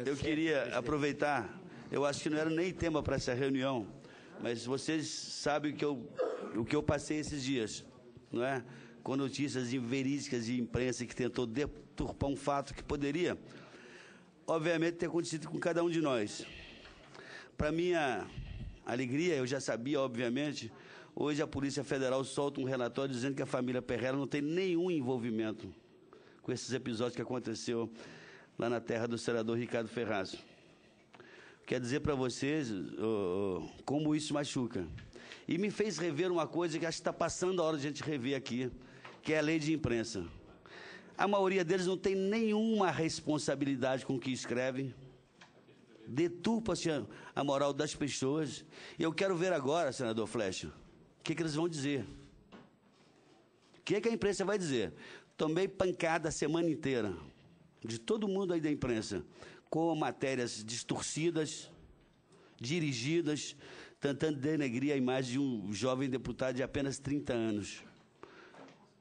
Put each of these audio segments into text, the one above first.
Eu queria aproveitar, eu acho que não era nem tema para essa reunião, mas vocês sabem o que eu passei esses dias, não é? Com notícias inverídicas de imprensa que tentou deturpar um fato que poderia, obviamente, ter acontecido com cada um de nós. Para minha alegria, eu já sabia, obviamente, hoje a Polícia Federal solta um relatório dizendo que a família Perrella não tem nenhum envolvimento com esses episódios que aconteceu lá na terra do senador Ricardo Ferraz. Quero dizer para vocês como isso machuca. E me fez rever uma coisa que acho que está passando a hora de a gente rever aqui, que é a lei de imprensa. A maioria deles não tem nenhuma responsabilidade com o que escrevem, deturpa-se a moral das pessoas. E eu quero ver agora, senador Flecha, o que eles vão dizer. O que a imprensa vai dizer? Tomei pancada a semana inteira de todo mundo aí da imprensa, com matérias distorcidas, dirigidas, tentando denegrir a imagem de um jovem deputado de apenas 30 anos.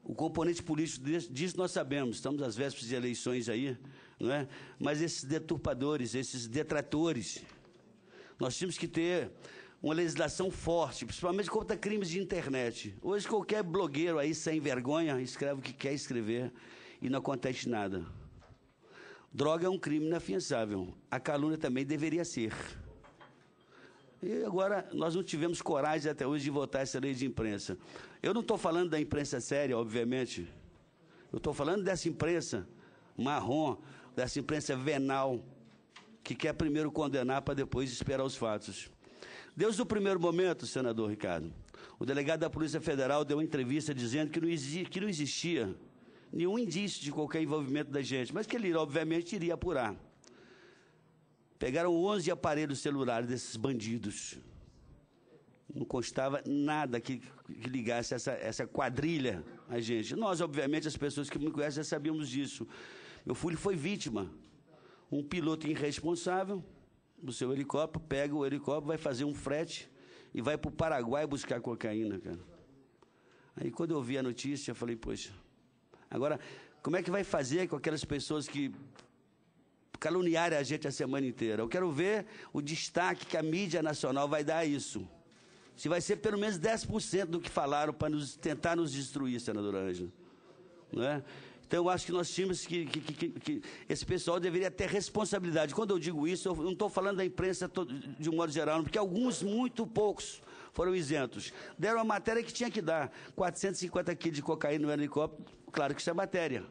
O componente político disso nós sabemos, estamos às vésperas de eleições aí, não é? Mas esses deturpadores, esses detratores, nós tínhamos que ter uma legislação forte, principalmente contra crimes de internet. Hoje qualquer blogueiro aí sem vergonha escreve o que quer escrever e não acontece nada. Droga é um crime inafiançável. A calúnia também deveria ser. E agora, nós não tivemos coragem até hoje de votar essa lei de imprensa. Eu não estou falando da imprensa séria, obviamente. Eu estou falando dessa imprensa marrom, dessa imprensa venal, que quer primeiro condenar para depois esperar os fatos. Desde o primeiro momento, senador Ricardo, o delegado da Polícia Federal deu uma entrevista dizendo que não existia nenhum indício de qualquer envolvimento da gente, mas que ele, obviamente, iria apurar. Pegaram 11 aparelhos celulares desses bandidos. Não constava nada que ligasse essa quadrilha a gente. Nós, obviamente, as pessoas que me conhecem já sabíamos disso. Meu filho foi vítima. Um piloto irresponsável do seu helicóptero, pega o helicóptero, vai fazer um frete e vai para o Paraguai buscar cocaína, cara. Aí, quando eu vi a notícia, eu falei, poxa, agora, como é que vai fazer com aquelas pessoas que caluniarem a gente a semana inteira? Eu quero ver o destaque que a mídia nacional vai dar a isso. Se vai ser pelo menos 10% do que falaram para tentar nos destruir, senadora Ângela. Não é? Então, eu acho que nós tínhamos que esse pessoal deveria ter responsabilidade. Quando eu digo isso, eu não estou falando da imprensa de um modo geral, porque alguns, muito poucos, foram isentos. Deram a matéria que tinha que dar. 450 quilos de cocaína no helicóptero, claro que isso é matéria.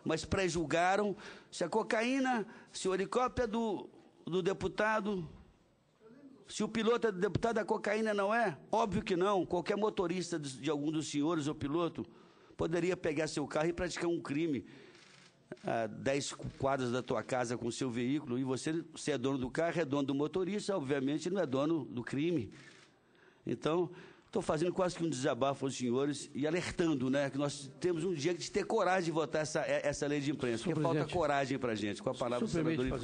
Mas pré-julgaram se a cocaína, se o helicóptero é do deputado, se o piloto é do deputado, a cocaína não é? Óbvio que não. Qualquer motorista de algum dos senhores ou piloto poderia pegar seu carro e praticar um crime a 10 quadras da tua casa com seu veículo, e você é dono do carro, é dono do motorista, obviamente não é dono do crime. Então, estou fazendo quase que um desabafo aos senhores e alertando, né, que nós temos um dia de ter coragem de votar essa lei de imprensa, porque falta coragem para a gente. Com a palavra do senador Ivo.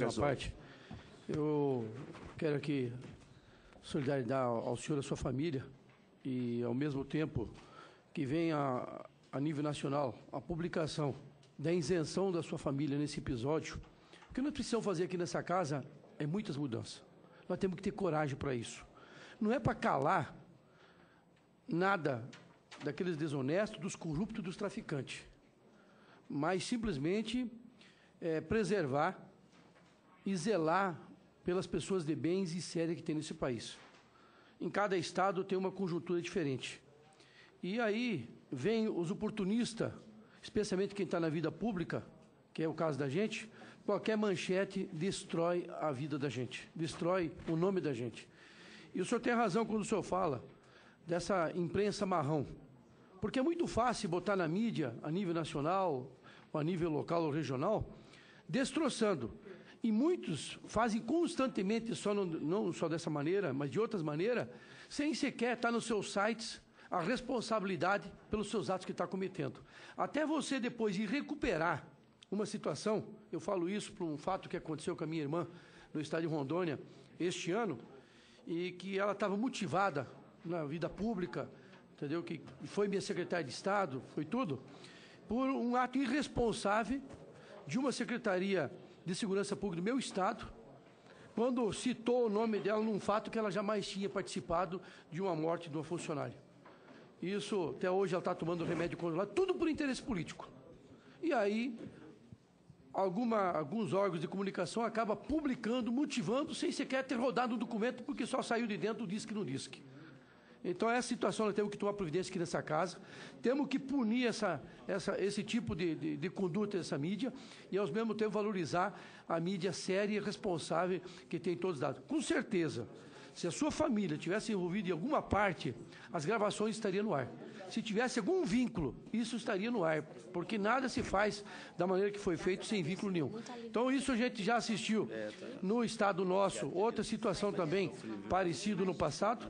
Eu quero aqui solidarizar ao senhor e à sua família e, ao mesmo tempo, que venha a nível nacional a publicação da isenção da sua família nesse episódio. O que nós precisamos fazer aqui nessa casa é muitas mudanças. Nós temos que ter coragem para isso. Não é para calar nada daqueles desonestos, dos corruptos, dos traficantes, mas simplesmente preservar e zelar pelas pessoas de bens e sérias que tem nesse país. Em cada estado tem uma conjuntura diferente. E aí vem os oportunistas, especialmente quem está na vida pública, que é o caso da gente, qualquer manchete destrói a vida da gente, destrói o nome da gente. E o senhor tem razão quando o senhor fala dessa imprensa marrom, porque é muito fácil botar na mídia, a nível nacional, ou a nível local ou regional, destroçando. E muitos fazem constantemente, não só dessa maneira, mas de outras maneiras, sem sequer estar nos seus sites a responsabilidade pelos seus atos que está cometendo. Até você depois de recuperar uma situação, eu falo isso por um fato que aconteceu com a minha irmã no estado de Rondônia este ano, e que ela estava motivada na vida pública, entendeu? Que foi minha secretária de Estado, foi tudo, por um ato irresponsável de uma secretaria de Segurança Pública do meu estado, quando citou o nome dela num fato que ela jamais tinha participado de uma morte de uma funcionária. Isso, até hoje, ela está tomando remédio controlado, tudo por interesse político. E aí, alguns órgãos de comunicação acabam publicando, motivando, sem sequer ter rodado o documento, porque só saiu de dentro do disque no disque. Então, essa situação nós temos que tomar providência aqui nessa casa, temos que punir esse tipo de conduta dessa mídia e, ao mesmo tempo, valorizar a mídia séria e responsável que tem todos os dados. Com certeza, se a sua família tivesse envolvida em alguma parte, as gravações estariam no ar. Se tivesse algum vínculo, isso estaria no ar, porque nada se faz da maneira que foi feito sem vínculo nenhum. Então, isso a gente já assistiu no estado nosso, outra situação também parecida no passado.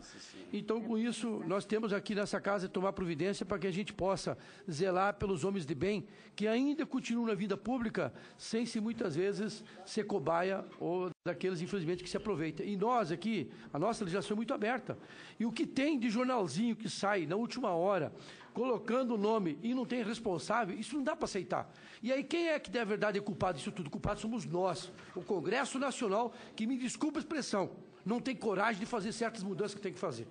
Então, com isso, nós temos aqui nessa casa tomar providência para que a gente possa zelar pelos homens de bem que ainda continuam na vida pública sem se muitas vezes ser cobaia ou daqueles, infelizmente, que se aproveitam. E nós aqui, a nossa legislação é muito aberta. E o que tem de jornalzinho que sai na última hora, colocando o nome e não tem responsável, isso não dá para aceitar. E aí quem é que, na verdade, é culpado disso tudo? Culpado somos nós, o Congresso Nacional, que, me desculpa a expressão, não tem coragem de fazer certas mudanças que tem que fazer.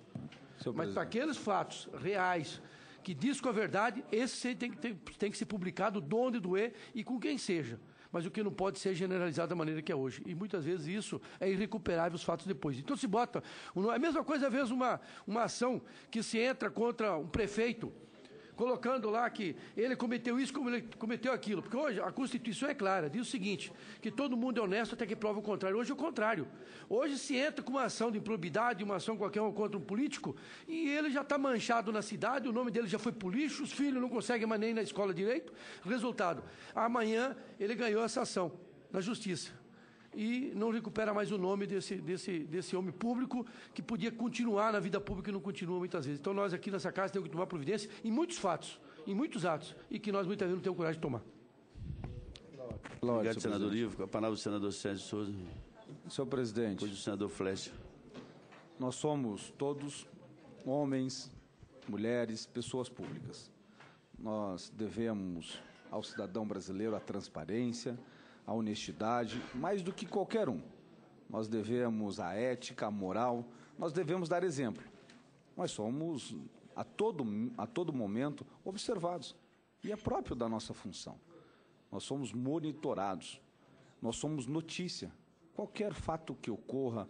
Mas para aqueles fatos reais, que diz com a verdade, esse tem que ser publicado de onde doer e com quem seja. Mas o que não pode ser generalizado da maneira que é hoje. E muitas vezes isso é irrecuperável os fatos depois. Então se bota... É a mesma coisa, às vezes, uma ação que se entra contra um prefeito, colocando lá que ele cometeu isso, como ele cometeu aquilo. Porque hoje a Constituição é clara, diz o seguinte, que todo mundo é honesto até que prova o contrário. Hoje é o contrário. Hoje se entra com uma ação de improbidade, uma ação qualquer contra um político, e ele já está manchado na cidade, o nome dele já foi pro lixo, os filhos não conseguem mais nem ir na escola direito. Resultado, amanhã ele ganhou essa ação na justiça. E não recupera mais o nome desse homem público que podia continuar na vida pública e não continua muitas vezes. Então nós aqui nessa casa temos que tomar providência em muitos fatos, em muitos atos, e que nós muitas vezes não temos coragem de tomar. Obrigado, senador Ivo. Com a palavra do senador Sérgio Souza. Senhor presidente. Depois do senador Flecha. Nós somos todos homens, mulheres, pessoas públicas. Nós devemos ao cidadão brasileiro a transparência, a honestidade, mais do que qualquer um. Nós devemos a ética, a moral, nós devemos dar exemplo. Nós somos, a todo momento, observados. E é próprio da nossa função. Nós somos monitorados. Nós somos notícia. Qualquer fato que ocorra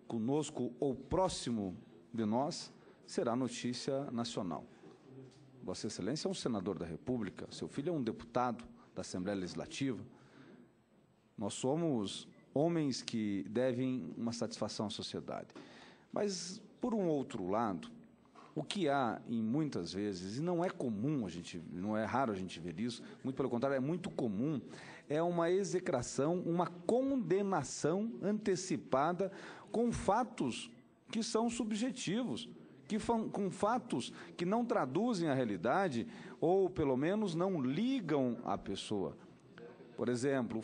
conosco ou próximo de nós será notícia nacional. Vossa Excelência é um senador da República, seu filho é um deputado da Assembleia Legislativa. Nós somos homens que devem uma satisfação à sociedade. Mas, por um outro lado, o que há, em muitas vezes, e não é comum, não é raro a gente ver isso, muito pelo contrário, é muito comum, é uma execração, uma condenação antecipada com fatos que são subjetivos, com fatos que não traduzem a realidade ou, pelo menos, não ligam a pessoa. Por exemplo,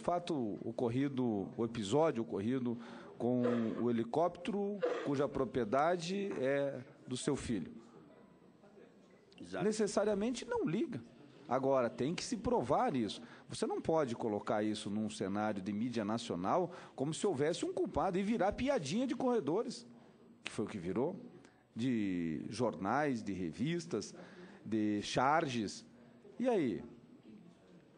o episódio ocorrido com o helicóptero cuja propriedade é do seu filho. Exato. Necessariamente não liga. Agora, tem que se provar isso. Você não pode colocar isso num cenário de mídia nacional como se houvesse um culpado e virar piadinha de corredores, que foi o que virou, de jornais, de revistas, de charges. E aí?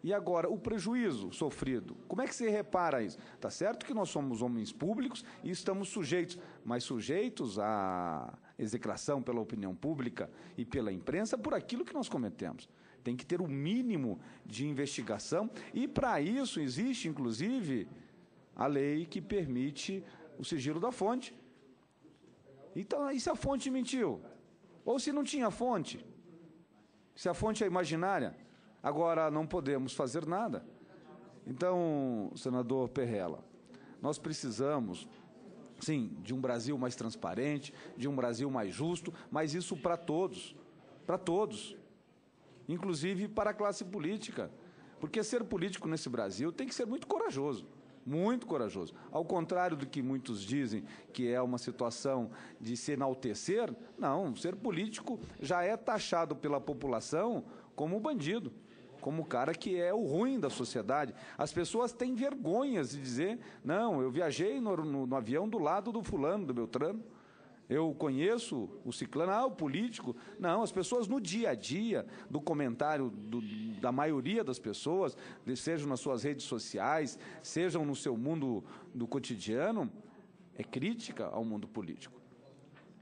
E agora, o prejuízo sofrido, como é que se repara isso? Está certo que nós somos homens públicos e estamos sujeitos, mas sujeitos à execração pela opinião pública e pela imprensa por aquilo que nós cometemos. Tem que ter o mínimo de investigação e, para isso, existe, inclusive, a lei que permite o sigilo da fonte. Então, e se a fonte mentiu? Ou se não tinha fonte? Se a fonte é imaginária? Agora, não podemos fazer nada. Então, senador Perrella, nós precisamos, sim, de um Brasil mais transparente, de um Brasil mais justo, mas isso para todos, inclusive para a classe política. Porque ser político nesse Brasil tem que ser muito corajoso. Muito corajoso. Ao contrário do que muitos dizem, que é uma situação de se enaltecer, não, ser político já é taxado pela população como bandido. como o cara que é o ruim da sociedade. As pessoas têm vergonhas de dizer, não, eu viajei no avião do lado do fulano, do Beltrano, eu conheço o ciclano, o político. Não, as pessoas no dia a dia, do comentário da maioria das pessoas, sejam nas suas redes sociais, sejam no seu mundo do cotidiano, é crítica ao mundo político.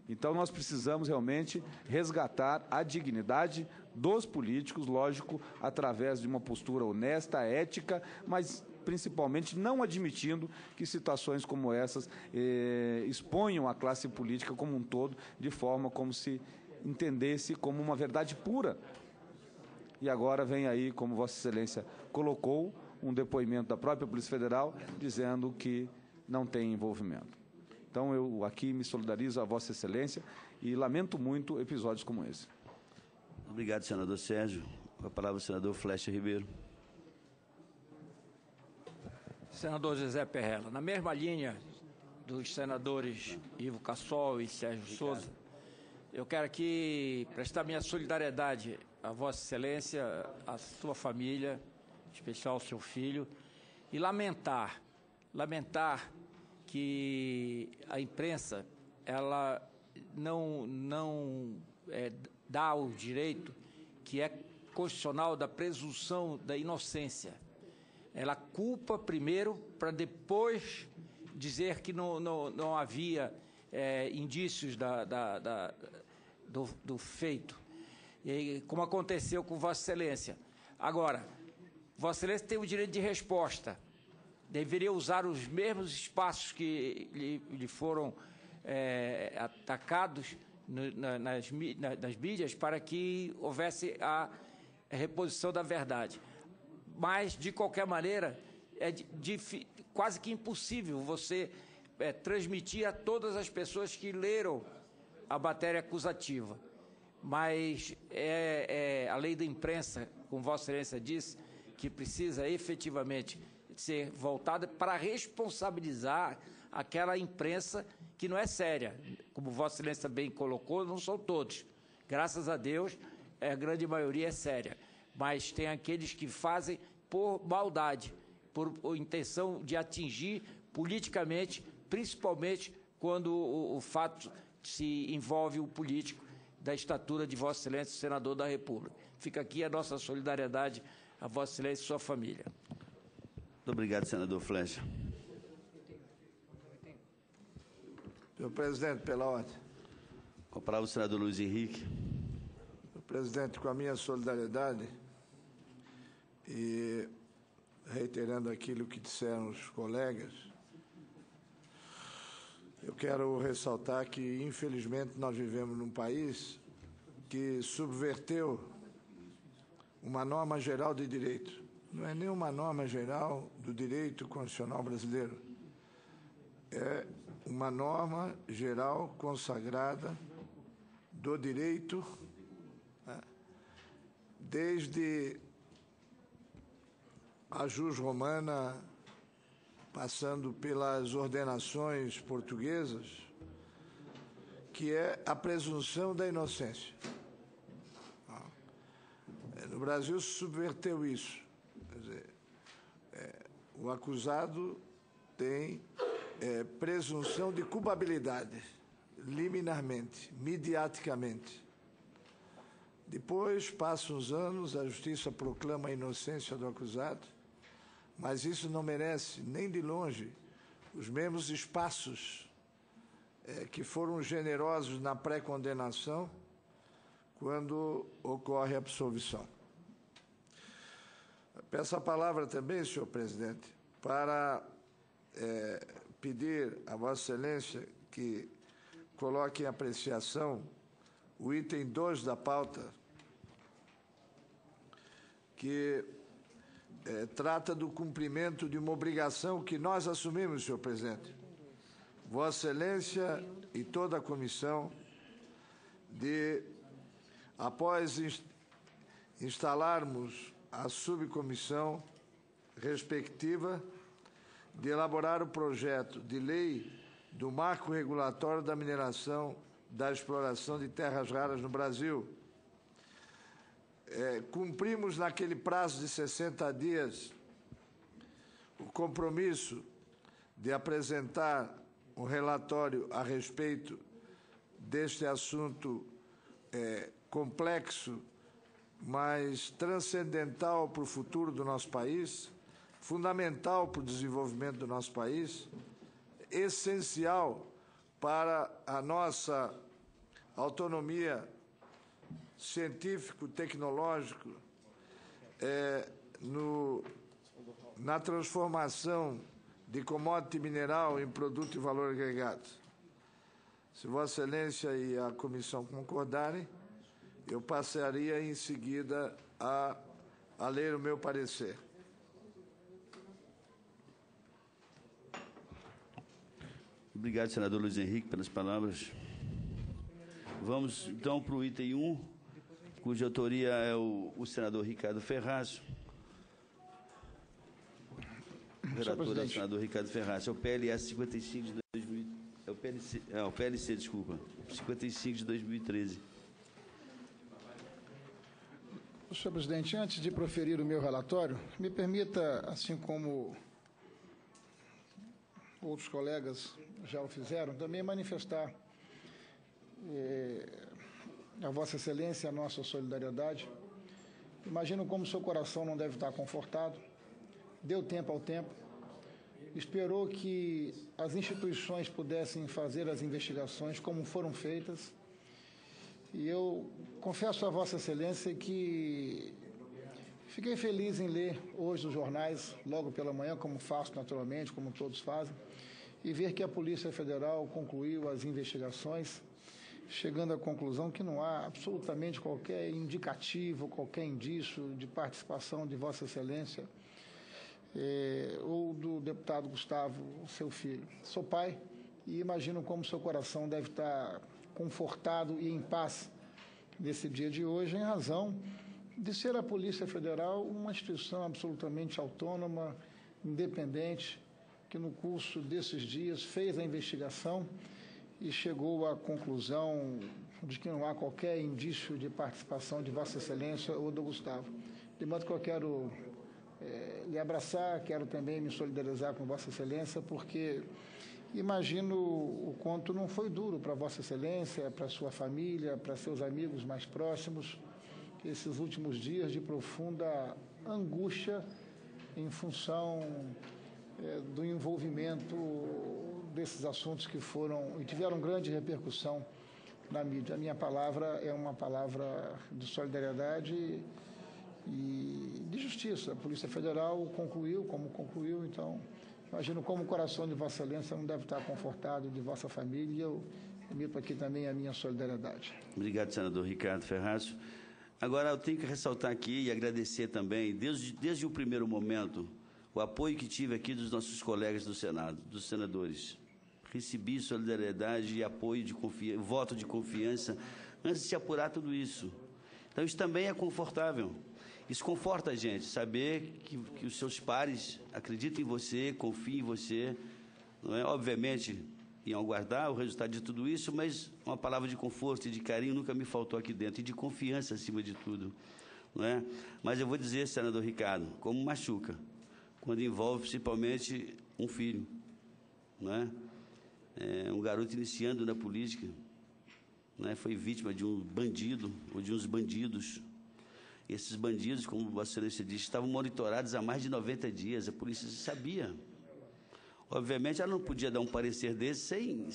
Então, nós precisamos realmente resgatar a dignidade dos políticos, lógico, através de uma postura honesta, ética, mas principalmente não admitindo que situações como essas exponham a classe política como um todo, de forma como se entendesse como uma verdade pura. E agora vem aí, como Vossa Excelência colocou, um depoimento da própria Polícia Federal dizendo que não tem envolvimento. Então, eu aqui me solidarizo a Vossa Excelência e lamento muito episódios como esse. Obrigado, senador Sérgio. Com a palavra o senador Flecha Ribeiro. Senador José Perrella, na mesma linha dos senadores Ivo Cassol e Sérgio Souza, eu quero aqui prestar minha solidariedade a Vossa Excelência, à sua família, em especial ao seu filho, e lamentar que a imprensa ela não dá o direito que é constitucional da presunção da inocência. Ela culpa primeiro para depois dizer que não havia indícios do feito, e, como aconteceu com Vossa Excelência. Agora, Vossa Excelência tem o direito de resposta. Deveria usar os mesmos espaços que lhe foram atacados nas mídias para que houvesse a reposição da verdade. Mas, de qualquer maneira, é quase que impossível você transmitir a todas as pessoas que leram a matéria acusativa. Mas a lei da imprensa, como Vossa Excelência disse, que precisa efetivamente ser voltada para responsabilizar aquela imprensa que não é séria. Como Vossa Excelência bem colocou, não são todos. Graças a Deus, a grande maioria é séria. Mas tem aqueles que fazem por maldade, por intenção de atingir politicamente, principalmente quando o fato se envolve o político da estatura de Vossa Excelência, senador da República. Fica aqui a nossa solidariedade a Vossa Excelência e sua família. Muito obrigado, senador Flecha. Senhor presidente, pela ordem. Com a palavra o senador Luiz Henrique. Senhor presidente, com a minha solidariedade e reiterando aquilo que disseram os colegas, eu quero ressaltar que, infelizmente, nós vivemos num país que subverteu uma norma geral de direito. Não é nem uma norma geral do direito constitucional brasileiro. É uma norma geral consagrada do direito, né, desde a jus romana, passando pelas ordenações portuguesas, que é a presunção da inocência. No Brasil se subverteu isso. Quer dizer, o acusado tem presunção de culpabilidade, liminarmente, mediaticamente. Depois, passam os anos, a justiça proclama a inocência do acusado, mas isso não merece, nem de longe, os mesmos espaços que foram generosos na pré-condenação quando ocorre a absolvição. Peço a palavra também, senhor presidente, para pedir a Vossa Excelência que coloque em apreciação o item 2 da pauta, que trata do cumprimento de uma obrigação que nós assumimos, senhor presidente. Vossa Excelência e toda a comissão, após instalarmos a subcomissão respectiva, de elaborar o projeto de lei do marco regulatório da mineração, da exploração de terras raras no Brasil, cumprimos naquele prazo de 60 dias o compromisso de apresentar um relatório a respeito deste assunto complexo, mas transcendental para o futuro do nosso país, fundamental para o desenvolvimento do nosso país, essencial para a nossa autonomia científico-tecnológica, na transformação de commodity mineral em produto de valor agregado. Se Vossa Excelência e a comissão concordarem, eu passaria em seguida a ler o meu parecer. Obrigado, senador Luiz Henrique, pelas palavras. Vamos, então, para o item 1, cuja autoria é o senador Ricardo Ferraz. O relator é o senador Ricardo Ferraz. É o PLS 55 de 2000, o PLC, desculpa, 55 de 2013. Senhor presidente, antes de proferir o meu relatório, me permita, assim como outros colegas já o fizeram, também manifestar a Vossa Excelência a nossa solidariedade. Imagino como seu coração não deve estar confortado. Deu tempo ao tempo. Esperou que as instituições pudessem fazer as investigações como foram feitas. E eu confesso a Vossa Excelência que fiquei feliz em ler hoje os jornais, logo pela manhã, como faço naturalmente, como todos fazem, e ver que a Polícia Federal concluiu as investigações, chegando à conclusão que não há absolutamente qualquer indicativo, qualquer indício de participação de Vossa Excelência ou do deputado Gustavo, seu filho. Sou pai e imagino como seu coração deve estar confortado e em paz nesse dia de hoje, em razão de ser a Polícia Federal uma instituição absolutamente autônoma, independente, que no curso desses dias fez a investigação e chegou à conclusão de que não há qualquer indício de participação de Vossa Excelência ou do Gustavo. De modo que eu quero lhe abraçar, quero também me solidarizar com Vossa Excelência, porque imagino o quanto não foi duro para Vossa Excelência, para sua família, para seus amigos mais próximos, esses últimos dias de profunda angústia em função do envolvimento desses assuntos que foram e tiveram grande repercussão na mídia. A minha palavra é uma palavra de solidariedade e de justiça. A Polícia Federal concluiu como concluiu, então imagino como o coração de Vossa Excelência não deve estar confortado, de vossa família, e eu emito aqui também a minha solidariedade. Obrigado, senador Ricardo Ferraz. Agora, eu tenho que ressaltar aqui e agradecer também, desde o primeiro momento, o apoio que tive aqui dos nossos colegas do Senado, dos senadores. Recebi solidariedade e apoio, voto de confiança, antes de se apurar tudo isso. Então, isso também é confortável. Isso conforta a gente, saber que os seus pares acreditam em você, confiam em você. Não é? Obviamente, iam aguardar o resultado de tudo isso, mas uma palavra de conforto e de carinho nunca me faltou aqui dentro, e de confiança acima de tudo. Não é? Mas eu vou dizer, senador Ricardo, como machuca, quando envolve principalmente um filho. Não é? Um garoto iniciando na política, não é? Foi vítima de um bandido ou de uns bandidos. Esses bandidos, como Vossa Excelência disse, estavam monitorados há mais de 90 dias, a polícia sabia. Obviamente, ela não podia dar um parecer desse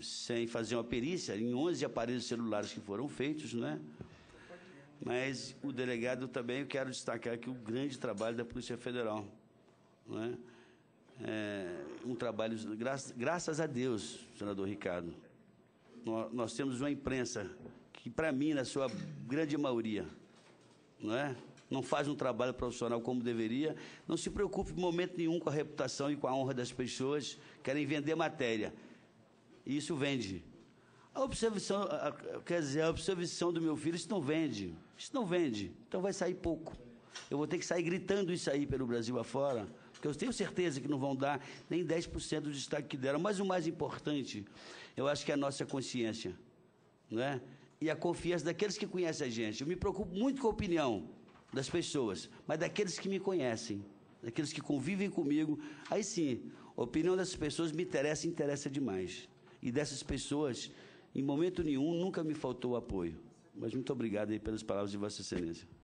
sem fazer uma perícia em 11 aparelhos celulares que foram feitos, não é? Mas o delegado também, eu quero destacar aqui o grande trabalho da Polícia Federal, não é? Um trabalho, graças a Deus, senador Ricardo, nós temos uma imprensa que, para mim, na sua grande maioria, não é? Não faz um trabalho profissional como deveria, não se preocupe em momento nenhum com a reputação e com a honra das pessoas, querem vender matéria. E isso vende. A observação, a observação do meu filho, isso não vende. Isso não vende. Então vai sair pouco. Eu vou ter que sair gritando isso aí pelo Brasil afora, porque eu tenho certeza que não vão dar nem 10% do destaque que deram. Mas o mais importante, eu acho que é a nossa consciência, não é? e a confiança daqueles que conhecem a gente. Eu me preocupo muito com a opinião das pessoas, mas daqueles que me conhecem, daqueles que convivem comigo, aí sim, a opinião dessas pessoas me interessa demais. E dessas pessoas, em momento nenhum, nunca me faltou apoio. Mas muito obrigado aí pelas palavras de Vossa Excelência.